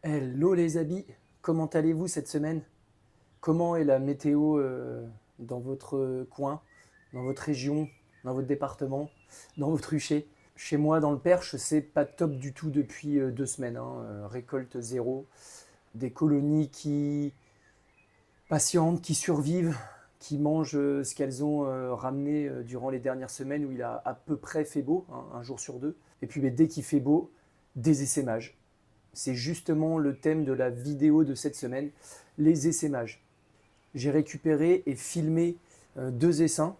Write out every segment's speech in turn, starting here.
Hello les amis, comment allez-vous cette semaine? Comment est la météo dans votre coin, dans votre région, dans votre département, dans votre rucher? Chez moi dans le Perche, c'est pas top du tout depuis 2 semaines, hein. Récolte zéro, des colonies qui patientes, qui survivent, qui mangent ce qu'elles ont ramené durant les dernières semaines où il a à peu près fait beau, hein, un jour sur deux. Et puis dès qu'il fait beau, des essaimages. C'est justement le thème de la vidéo de cette semaine, les essaimages. J'ai récupéré et filmé 2 essaims.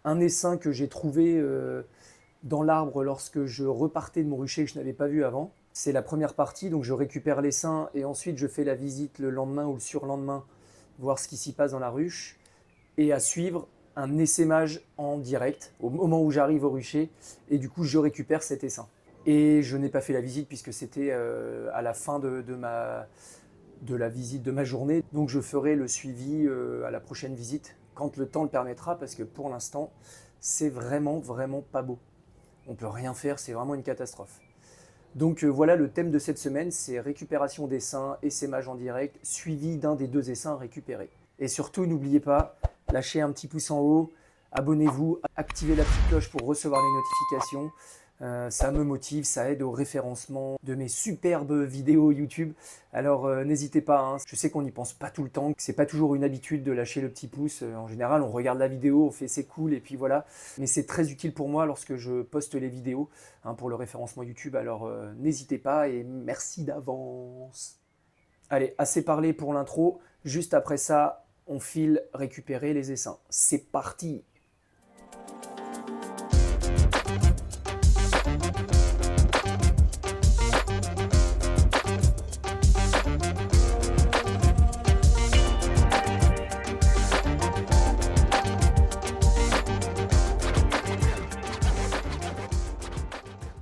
Un essaim que j'ai trouvé dans l'arbre lorsque je repartais de mon rucher que je n'avais pas vu avant. C'est la première partie, donc je récupère l'essaim et ensuite je fais la visite le lendemain ou le surlendemain, voir ce qui s'y passe dans la ruche. Et à suivre, un essaimage en direct au moment où j'arrive au rucher et du coup je récupère cet essaim. Et je n'ai pas fait la visite puisque c'était à la fin de la visite de ma journée. Donc je ferai le suivi à la prochaine visite quand le temps le permettra parce que pour l'instant c'est vraiment pas beau. On peut rien faire, c'est vraiment une catastrophe. Donc voilà le thème de cette semaine, c'est récupération d'essaims, essaimage en direct, suivi d'un des 2 essaims récupérés. Et surtout n'oubliez pas, lâchez un petit pouce en haut, abonnez-vous, activez la petite cloche pour recevoir les notifications. Ça me motive, ça aide au référencement de mes superbes vidéos YouTube. Alors n'hésitez pas, hein. Je sais qu'on n'y pense pas tout le temps, que c'est pas toujours une habitude de lâcher le petit pouce. En général, on regarde la vidéo, on fait c'est cool et puis voilà. Mais c'est très utile pour moi lorsque je poste les vidéos, hein, pour le référencement YouTube. Alors n'hésitez pas et merci d'avance. Allez, assez parlé pour l'intro. Juste après ça, on file récupérer les essaims. C'est parti!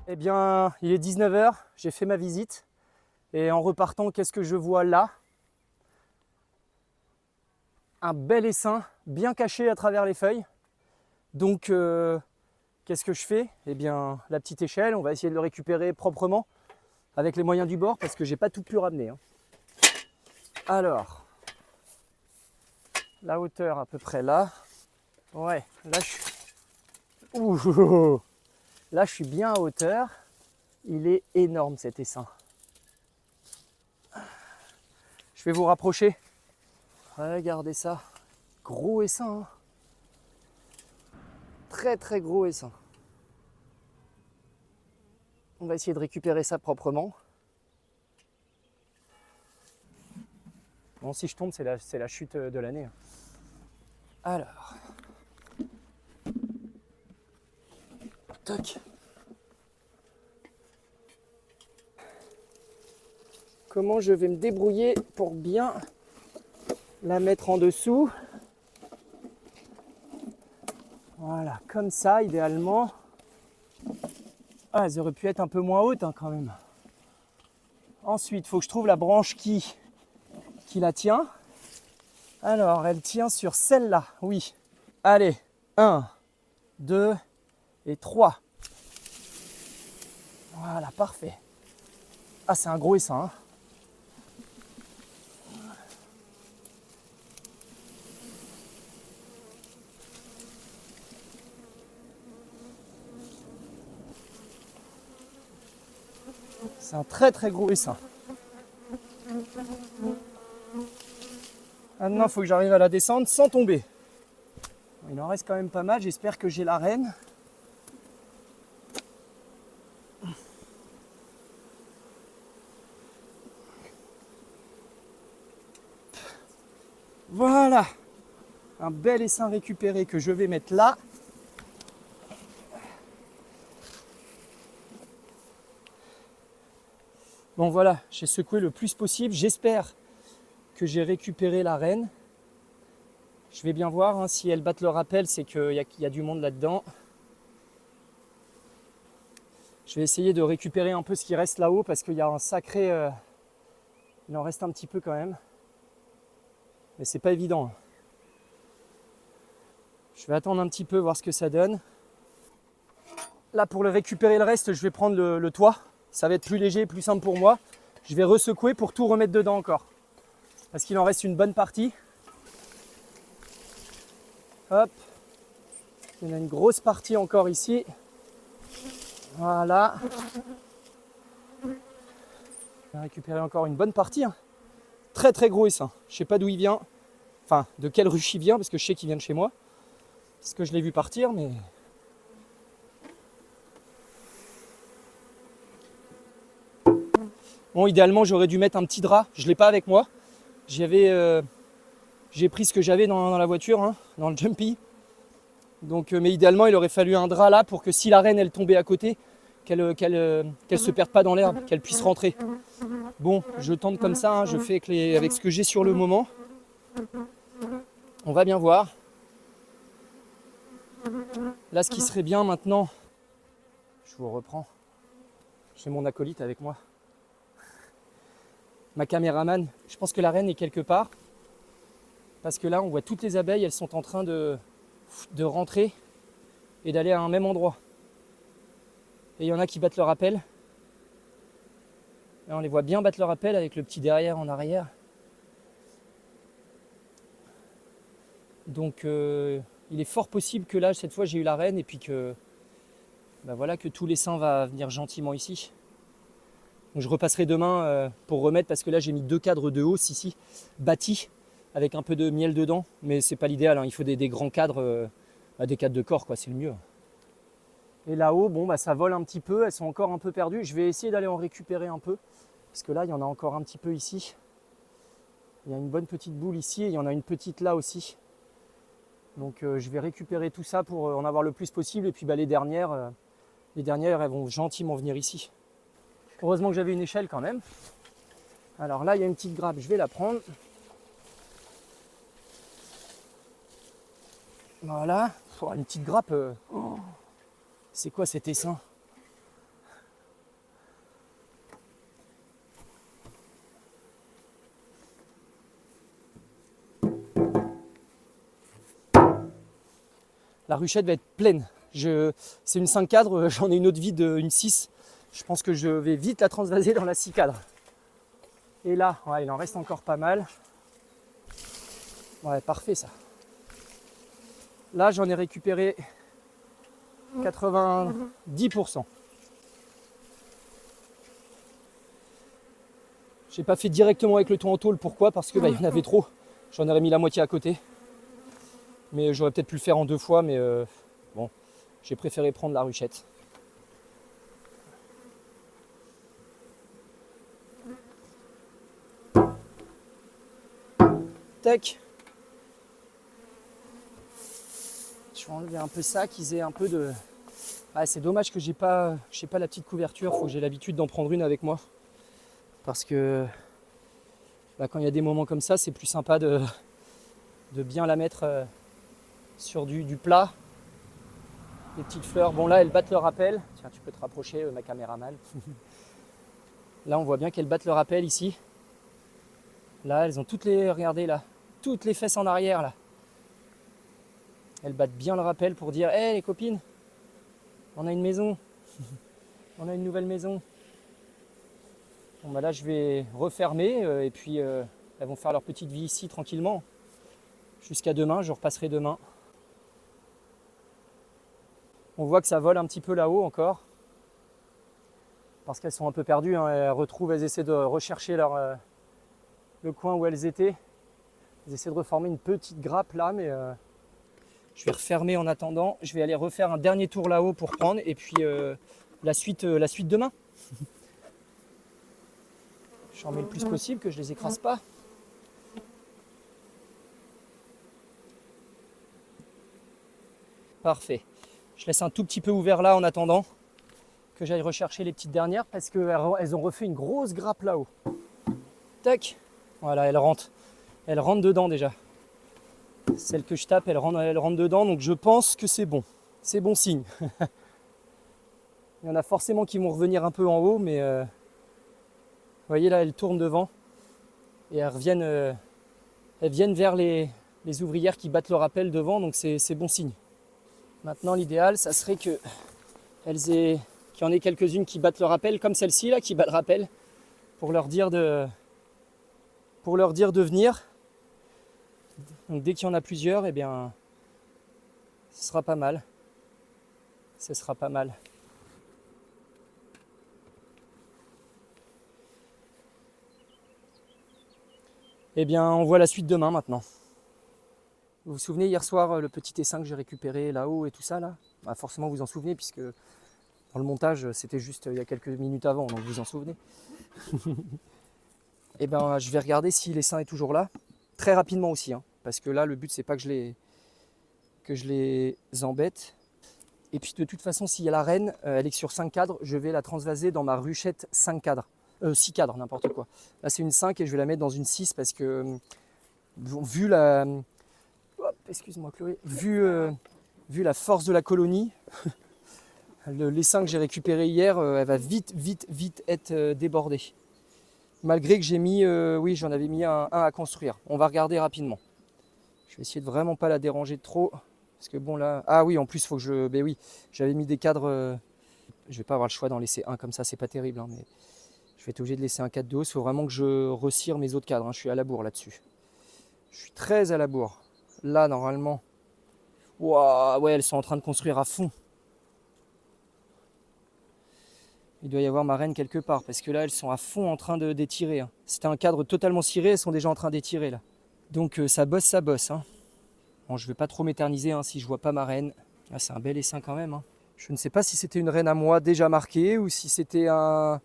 Eh bien, il est 19 h, j'ai fait ma visite. Et en repartant, qu'est-ce que je vois là? Un bel essaim, bien caché à travers les feuilles. Donc, qu'est-ce que je fais? Eh bien, la petite échelle, on va essayer de le récupérer proprement avec les moyens du bord parce que j'ai pas tout pu ramener, hein. Alors, la hauteur à peu près là. Ouais, là je suis... Ouh, là, je suis bien à hauteur. Il est énorme cet essaim. Je vais vous rapprocher. Regardez ça. Gros essaim, hein. Très gros essaim. On va essayer de récupérer ça proprement. Bon, si je tombe, c'est la chute de l'année, hein. Alors. Toc. Comment je vais me débrouiller pour bien la mettre en dessous? Voilà, comme ça, idéalement. Ah, elles auraient pu être un peu moins hautes, hein, quand même. Ensuite, il faut que je trouve la branche qui la tient. Alors, elle tient sur celle-là, oui. Allez, 1, 2 et 3. Voilà, parfait. Ah, c'est un gros essaim, hein. C'est un très gros essaim. Maintenant, il faut que j'arrive à la descendre sans tomber. Il en reste quand même pas mal. J'espère que j'ai la renne. Voilà. Un bel essaim récupéré que je vais mettre là. Bon voilà, j'ai secoué le plus possible. J'espère que j'ai récupéré la reine. Je vais bien voir, hein, si elles battent le rappel, c'est qu'il y a du monde là-dedans. Je vais essayer de récupérer un peu ce qui reste là-haut parce qu'il y a un sacré... il en reste un petit peu quand même. Mais c'est pas évident. Je vais attendre un petit peu, voir ce que ça donne. Là, pour le récupérer le reste, je vais prendre le toit. Ça va être plus léger, plus simple pour moi. Je vais ressecouer pour tout remettre dedans encore. Parce qu'il en reste une bonne partie. Hop. Il y en a une grosse partie encore ici. Voilà. Je vais récupérer encore une bonne partie. Hein. Très très gros essaim. Je ne sais pas d'où il vient. Enfin, de quelle ruche il vient, parce que je sais qu'il vient de chez moi. Parce que je l'ai vu partir, mais... Bon, idéalement, j'aurais dû mettre un petit drap. Je ne l'ai pas avec moi. J'ai pris ce que j'avais dans la voiture, hein, dans le Jumpy. Donc, mais idéalement, il aurait fallu un drap là pour que si la reine elle tombait à côté, qu'elle se perde pas dans l'herbe, qu'elle puisse rentrer. Bon, je tente comme ça, hein, je fais avec ce que j'ai sur le moment. On va bien voir. Là, ce qui serait bien maintenant, je vous reprends. J'ai mon acolyte avec moi. Ma caméraman, je pense que la reine est quelque part. Parce que là, on voit toutes les abeilles, elles sont en train de rentrer et d'aller à un même endroit. Et il y en a qui battent leur appel. Là, on les voit bien battre leur appel avec le petit derrière en arrière. Donc il est fort possible que là, cette fois, j'ai eu la reine et puis que, voilà, que tout l'essaim va venir gentiment ici. Donc je repasserai demain pour remettre, parce que là j'ai mis 2 cadres de hausse ici, bâtis, avec un peu de miel dedans, mais c'est pas l'idéal, hein. Il faut des grands cadres, des cadres de corps, quoi, c'est le mieux. Et là-haut, bon, ça vole un petit peu, elles sont encore un peu perdues. Je vais essayer d'aller en récupérer un peu, parce que là il y en a encore un petit peu ici. Il y a une bonne petite boule ici et il y en a une petite là aussi. Donc je vais récupérer tout ça pour en avoir le plus possible, et puis les dernières elles vont gentiment venir ici. Heureusement que j'avais une échelle quand même. Alors là, il y a une petite grappe, je vais la prendre. Voilà. Oh, une petite grappe. Oh. C'est quoi cet essaim? La ruchette va être pleine. C'est une 5 cadres, j'en ai une autre vide, une 6. Je pense que je vais vite la transvaser dans la 6 cadres. Et là, ouais, il en reste encore pas mal. Ouais, parfait ça. Là, j'en ai récupéré 90%. J'ai pas fait directement avec le ton en tôle. Pourquoi? Parce que il y en avait trop. J'en aurais mis la moitié à côté. Mais j'aurais peut-être pu le faire en 2 fois, mais bon, j'ai préféré prendre la ruchette. Tac. Je vais enlever un peu ça, qu'ils aient un peu de... Ah, c'est dommage que j'ai pas la petite couverture. Faut que j'ai l'habitude d'en prendre une avec moi. Parce que quand il y a des moments comme ça, c'est plus sympa de bien la mettre sur du plat. Les petites fleurs. Bon, là, elles battent leur appel. Tiens, tu peux te rapprocher, ma caméraman. Là, on voit bien qu'elles battent leur appel ici. Là, elles ont toutes les... Regardez, là. Toutes les fesses en arrière, là. Elles battent bien le rappel pour dire « Hé, les copines, on a une maison. On a une nouvelle maison. » Bon, là, je vais refermer et puis elles vont faire leur petite vie ici tranquillement. Jusqu'à demain, je repasserai demain. On voit que ça vole un petit peu là-haut encore. Parce qu'elles sont un peu perdues. Hein. Elles essaient de rechercher le coin où elles étaient. Elles essaient de reformer une petite grappe là, mais je vais refermer en attendant. Je vais aller refaire un dernier tour là-haut pour prendre, et puis la suite demain. J'en mets le plus possible, que je les écrase pas. Parfait. Je laisse un tout petit peu ouvert là en attendant que j'aille rechercher les petites dernières, parce qu'elles ont refait une grosse grappe là-haut. Tac. Voilà, elles rentrent. Elles rentrent dedans déjà. Celle que je tape, elle rentre dedans, donc je pense que c'est bon. C'est bon signe. Il y en a forcément qui vont revenir un peu en haut, mais vous voyez là, elles tournent devant et elles viennent vers les ouvrières qui battent leur appel devant, donc c'est bon signe. Maintenant, l'idéal, ça serait qu'il y en ait quelques-unes qui battent leur appel, comme celle-ci là, qui bat le rappel. pour leur dire de venir. Donc dès qu'il y en a plusieurs, eh bien, ce sera pas mal. Ce sera pas mal. Eh bien, on voit la suite demain maintenant. Vous vous souvenez hier soir, le petit essaim que j'ai récupéré là-haut et tout ça là? Bah, forcément vous en souvenez puisque dans le montage c'était juste il y a quelques minutes avant, donc vous en souvenez. Eh bien, je vais regarder si l'essaim est toujours là, très rapidement aussi, hein, parce que là le but c'est pas que je les embête. Et puis de toute façon, s'il y a la reine, elle est sur 5 cadres, je vais la transvaser dans ma ruchette 5 cadres. 6 cadres, n'importe quoi. Là c'est une 5 et je vais la mettre dans une 6 parce que vu la... excuse-moi Chloé. Vu la force de la colonie, l'essaim que j'ai récupéré hier, elle va vite être débordée. Malgré que j'ai mis, oui j'en avais mis un à construire. On va regarder rapidement. Je vais essayer de vraiment pas la déranger de trop. Parce que bon là, ah oui en plus il faut que je, ben oui, j'avais mis des cadres, je vais pas avoir le choix d'en laisser un comme ça, c'est pas terrible, hein, mais je vais être obligé de laisser un cadre de hausse. Il faut vraiment que je rescire mes autres cadres, hein. Je suis à la bourre là-dessus. Je suis très à la bourre. Là normalement, waouh, ouais elles sont en train de construire à fond. Il doit y avoir ma reine quelque part, parce que là elles sont à fond en train d'étirer, hein. C'était un cadre totalement ciré, elles sont déjà en train d'étirer là. Donc ça bosse, hein. Bon, je ne vais pas trop m'éterniser hein, si je vois pas ma reine. Ah, c'est un bel essaim quand même, hein. Je ne sais pas si c'était une reine à moi déjà marquée ou si c'était un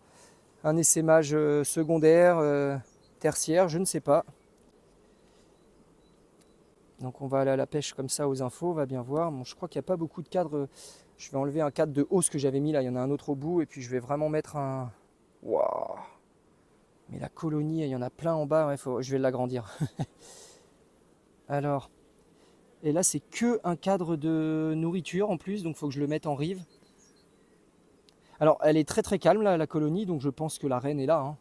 essaimage secondaire, tertiaire, je ne sais pas. Donc on va aller à la pêche comme ça aux infos, on va bien voir. Bon, je crois qu'il n'y a pas beaucoup de cadres. Je vais enlever un cadre de hausse que j'avais mis là, il y en a un autre au bout et puis je vais vraiment mettre un... Waouh! Mais la colonie, il y en a plein en bas, ouais, je vais l'agrandir. Alors... Et là, c'est que un cadre de nourriture en plus, donc il faut que je le mette en rive. Alors, elle est très calme, là, la colonie, donc je pense que la reine est là, hein.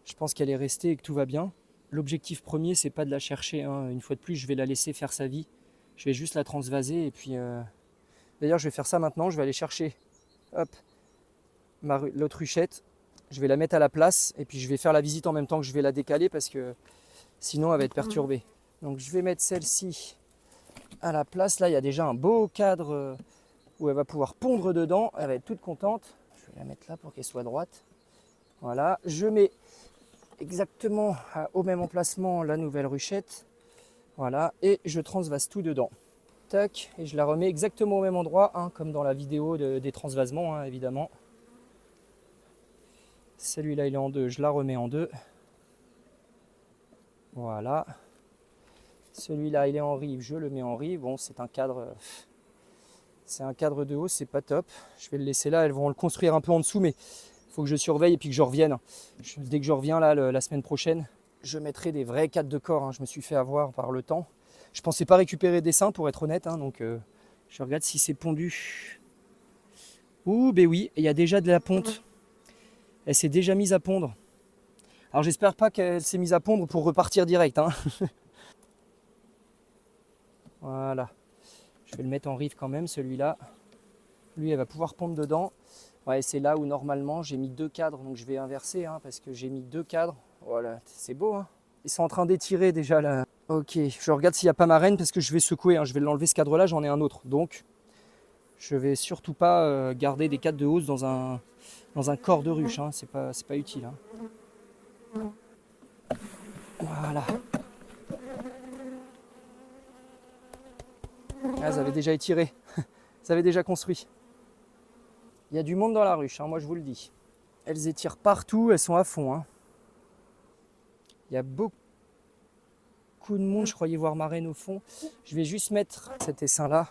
Je pense qu'elle est restée et que tout va bien. L'objectif premier, c'est pas de la chercher, hein. Une fois de plus, je vais la laisser faire sa vie. Je vais juste la transvaser et puis... D'ailleurs, je vais faire ça maintenant, je vais aller chercher hop, l'autre ruchette. Je vais la mettre à la place et puis je vais faire la visite en même temps que je vais la décaler parce que sinon, elle va être perturbée. Donc, je vais mettre celle-ci à la place. Là il y a déjà un beau cadre où elle va pouvoir pondre dedans, elle va être toute contente. Je vais la mettre là pour qu'elle soit droite. Voilà, je mets exactement au même emplacement la nouvelle ruchette. Voilà, et je transvase tout dedans. Tac, et je la remets exactement au même endroit, hein, comme dans la vidéo des transvasements, hein, évidemment. Celui-là il est en deux, je la remets en deux. Voilà. Celui-là il est en rive, je le mets en rive. Bon, c'est un cadre de haut, c'est pas top. Je vais le laisser là, elles vont le construire un peu en dessous, mais il faut que je surveille et puis que je revienne. Dès que je reviens là, la semaine prochaine, je mettrai des vrais cadres de corps, hein. Je me suis fait avoir par le temps. Je pensais pas récupérer des seins pour être honnête, hein, donc je regarde si c'est pondu. Ouh, ben oui, il y a déjà de la ponte. Elle s'est déjà mise à pondre. Alors j'espère pas qu'elle s'est mise à pondre pour repartir direct, hein. Voilà. Je vais le mettre en rive quand même, celui-là. Lui, elle va pouvoir pondre dedans. Ouais, c'est là où normalement j'ai mis 2 cadres, donc je vais inverser, hein, parce que j'ai mis 2 cadres. Voilà, c'est beau, hein. Ils sont en train d'étirer déjà là. Ok, je regarde s'il n'y a pas ma reine parce que je vais secouer, hein. Je vais l'enlever ce cadre-là, j'en ai un autre. Donc, je vais surtout pas garder des cadres de hausse dans un corps de ruche, hein. C'est pas utile, hein. Voilà. Ah, ça avait déjà étiré, ça avait déjà construit. Il y a du monde dans la ruche, hein, moi je vous le dis. Elles étirent partout, elles sont à fond, hein. Il y a beaucoup de monde, je croyais voir ma reine au fond. Je vais juste mettre cet essaim-là,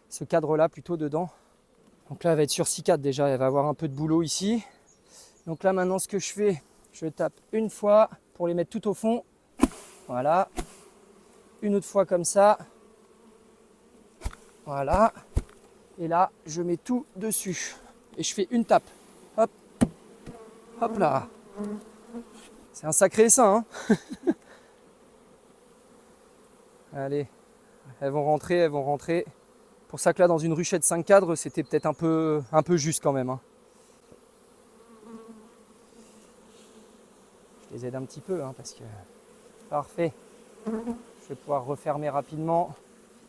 ce cadre-là plutôt dedans. Donc là, elle va être sur 6 cadres déjà, elle va avoir un peu de boulot ici. Donc là, maintenant, ce que je fais, je tape une fois pour les mettre tout au fond. Voilà. Une autre fois comme ça. Voilà. Et là, je mets tout dessus. Et je fais une tape. Hop. Hop là. C'est un sacré essaim, hein. Allez. Elles vont rentrer. Pour ça que là, dans une ruchette 5 cadres, c'était peut-être un peu juste quand même, hein. Je les aide un petit peu, hein, parce que... Parfait. Je vais pouvoir refermer rapidement.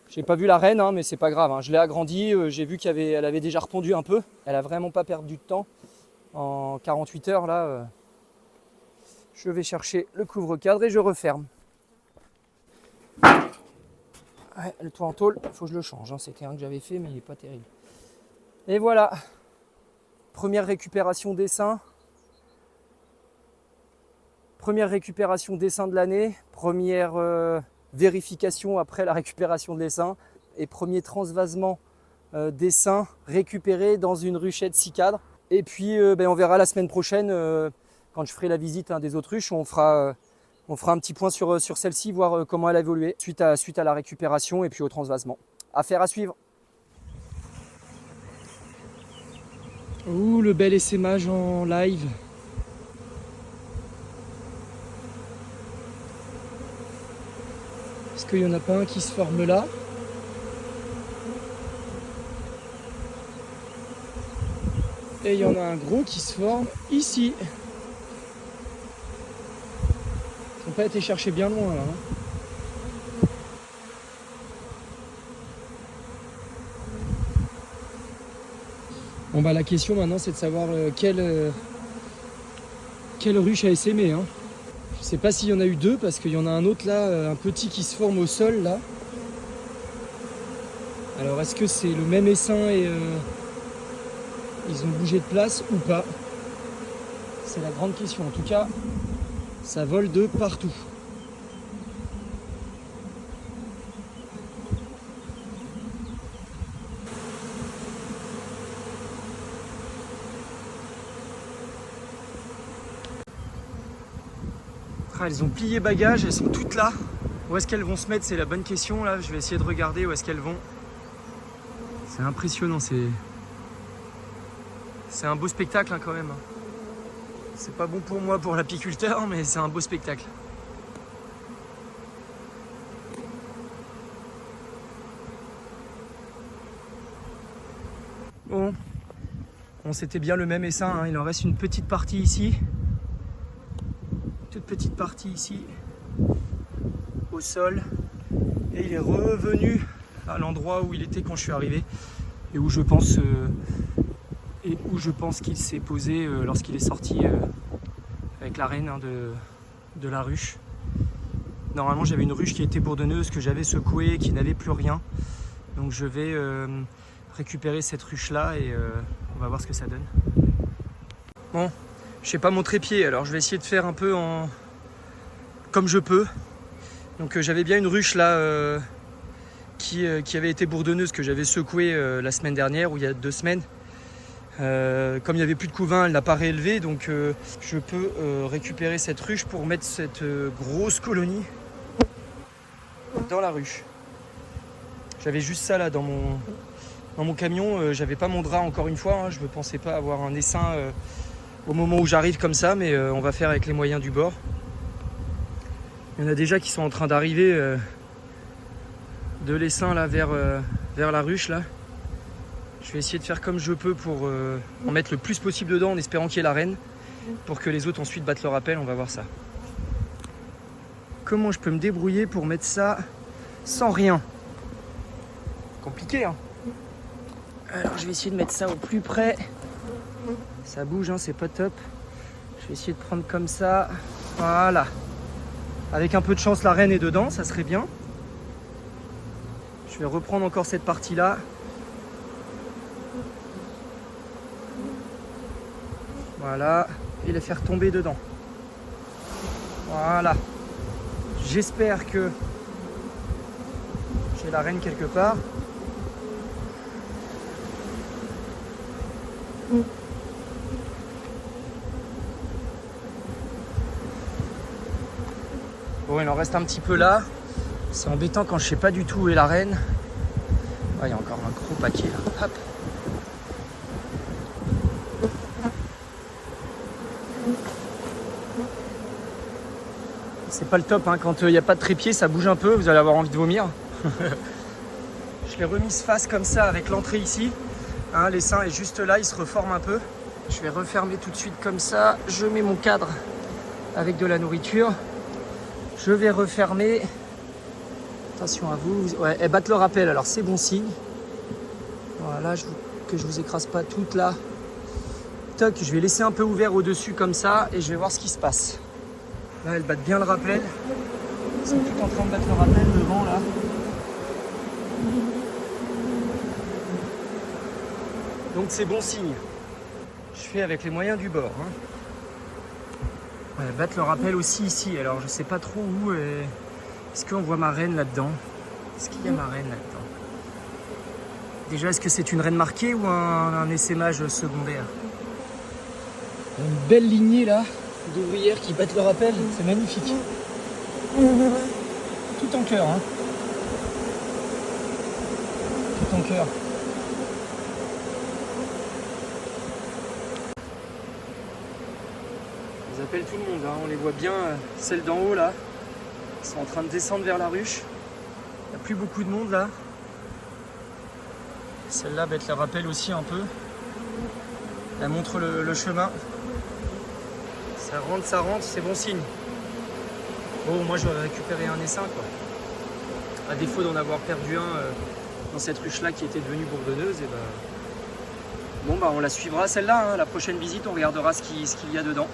J'ai pas vu la reine, hein, mais c'est pas grave, hein. Je l'ai agrandie, j'ai vu qu'elle avait déjà repondu un peu. Elle a vraiment pas perdu de temps. En 48 heures, là, je vais chercher le couvre-cadre et je referme. Ouais, le toit en tôle, il faut que je le change, hein. C'était un que j'avais fait, mais il n'est pas terrible. Et voilà. Première récupération d'essaim. Première récupération d'essaim de l'année. Première vérification après la récupération de l'essaim. Et premier transvasement d'essaim récupéré dans une ruchette 6 cadres. Et puis on verra la semaine prochaine, quand je ferai la visite des autres ruches, on fera un petit point sur celle-ci, voir comment elle a évolué suite à la récupération et puis au transvasement. Affaire à suivre. Ouh, le bel essaimage en live. Est-ce qu'il n'y en a pas un qui se forme là ? Et il y en a un gros qui se forme ici. Ils n'ont pas été chercher bien loin là. Bon bah la question maintenant c'est de savoir quelle ruche a essaimé. Hein. Je sais pas s'il y en a eu deux parce qu'il y en a un autre là, un petit qui se forme au sol là. Alors est-ce que c'est le même essaim et ils ont bougé de place ou pas? C'est la grande question. En tout cas, ça vole de partout. Ah, elles ont plié bagages, elles sont toutes là. Où est-ce qu'elles vont se mettre? C'est la bonne question là. Je vais essayer de regarder où est-ce qu'elles vont. C'est impressionnant, c'est un beau spectacle hein, quand même. C'est pas bon pour moi, pour l'apiculteur, mais c'est un beau spectacle. Bon, c'était bien le même essaim, hein. Il en reste une petite partie ici. Toute petite partie ici, au sol. Et il est revenu à l'endroit où il était quand je suis arrivé. Et où je pense qu'il s'est posé lorsqu'il est sorti avec la reine hein, de la ruche. Normalement j'avais une ruche qui était bourdonneuse, que j'avais secouée, qui n'avait plus rien. Donc je vais récupérer cette ruche là et on va voir ce que ça donne. Bon, je sais pas mon trépied, alors je vais essayer de faire un peu comme je peux. Donc j'avais bien une ruche là qui avait été bourdonneuse, que j'avais secouée la semaine dernière ou il y a 2 semaines. Comme il n'y avait plus de couvain, elle n'a pas réélevé, donc je peux récupérer cette ruche pour mettre cette grosse colonie dans la ruche. J'avais juste ça là dans mon camion, j'avais pas mon drap encore une fois, hein, je ne pensais pas avoir un essaim au moment où j'arrive comme ça, mais on va faire avec les moyens du bord. Il y en a déjà qui sont en train d'arriver de l'essaim là vers la ruche là. Je vais essayer de faire comme je peux pour en mettre le plus possible dedans en espérant qu'il y ait la reine pour que les autres ensuite battent leur appel, on va voir ça. Comment je peux me débrouiller pour mettre ça sans rien? Compliqué hein. Alors je vais essayer de mettre ça au plus près. Ça bouge hein, c'est pas top. Je vais essayer de prendre comme ça. Voilà. Avec un peu de chance la reine est dedans, ça serait bien. Je vais reprendre encore cette partie là. Voilà, et les faire tomber dedans. Voilà. J'espère que j'ai la reine quelque part. Bon, il en reste un petit peu là. C'est embêtant quand je sais pas du tout où est la reine. Ah, il y a encore un gros paquet là. Hop. C'est pas le top, hein. Quand il n'y a pas de trépied, ça bouge un peu, vous allez avoir envie de vomir. Je l'ai remise face comme ça avec l'entrée ici. Hein, l'essaim est juste là, il se reforme un peu. Je vais refermer tout de suite comme ça. Je mets mon cadre avec de la nourriture. Je vais refermer. Attention à vous. Ouais, elles battent le rappel, alors c'est bon signe. Voilà, que je vous écrase pas toutes là. Toc, je vais laisser un peu ouvert au-dessus comme ça et je vais voir ce qui se passe. Là, elles battent bien le rappel. Elles sont toutes en train de battre le rappel devant là. Donc c'est bon signe. Je fais avec les moyens du bord. Hein. Ouais, elles battent le rappel aussi ici. Alors je sais pas trop où. Est-ce qu'on voit ma reine là-dedans? Est-ce qu'il y a ma reine là-dedans? Déjà, est-ce que c'est une reine marquée ou un essaimage secondaire? Une belle lignée là d'ouvrières qui battent le rappel, c'est magnifique. Tout en cœur, hein. Tout en cœur. Ils appellent tout le monde, hein. On les voit bien, celles d'en haut là, elles sont en train de descendre vers la ruche. Il n'y a plus beaucoup de monde là. Celle-là va être le rappel aussi un peu. Elle montre le chemin. Ça rentre, c'est bon signe. Bon, moi j'aurais récupéré un essaim quoi. À défaut d'en avoir perdu un dans cette ruche-là qui était devenue bourdonneuse, et bon bah on la suivra celle-là. Hein. La prochaine visite, on regardera ce qu'il y a dedans.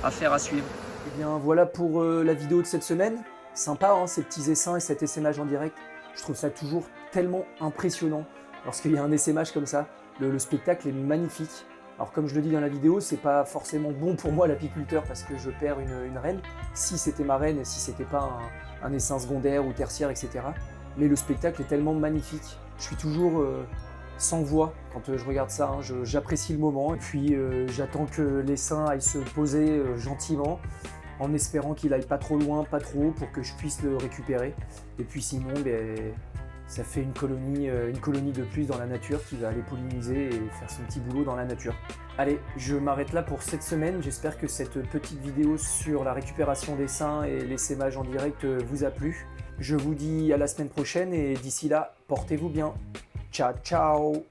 Affaire à suivre. Et bien voilà pour la vidéo de cette semaine. Sympa hein, ces petits essaims et cet essaimage en direct. Je trouve ça toujours tellement impressionnant lorsqu'il y a un essaimage comme ça. Le spectacle est magnifique. Alors comme je le dis dans la vidéo, c'est pas forcément bon pour moi l'apiculteur parce que je perds une reine, si c'était ma reine et si c'était pas un essaim secondaire ou tertiaire, etc. Mais le spectacle est tellement magnifique. Je suis toujours sans voix quand je regarde ça, hein. J'apprécie le moment et puis j'attends que l'essaim aille se poser gentiment en espérant qu'il aille pas trop loin, pas trop haut pour que je puisse le récupérer. Et puis sinon, ça fait une colonie de plus dans la nature qui va aller polliniser et faire son petit boulot dans la nature. Allez, je m'arrête là pour cette semaine. J'espère que cette petite vidéo sur la récupération d'essaims et l'essaimage en direct vous a plu. Je vous dis à la semaine prochaine et d'ici là, portez-vous bien. Ciao, ciao!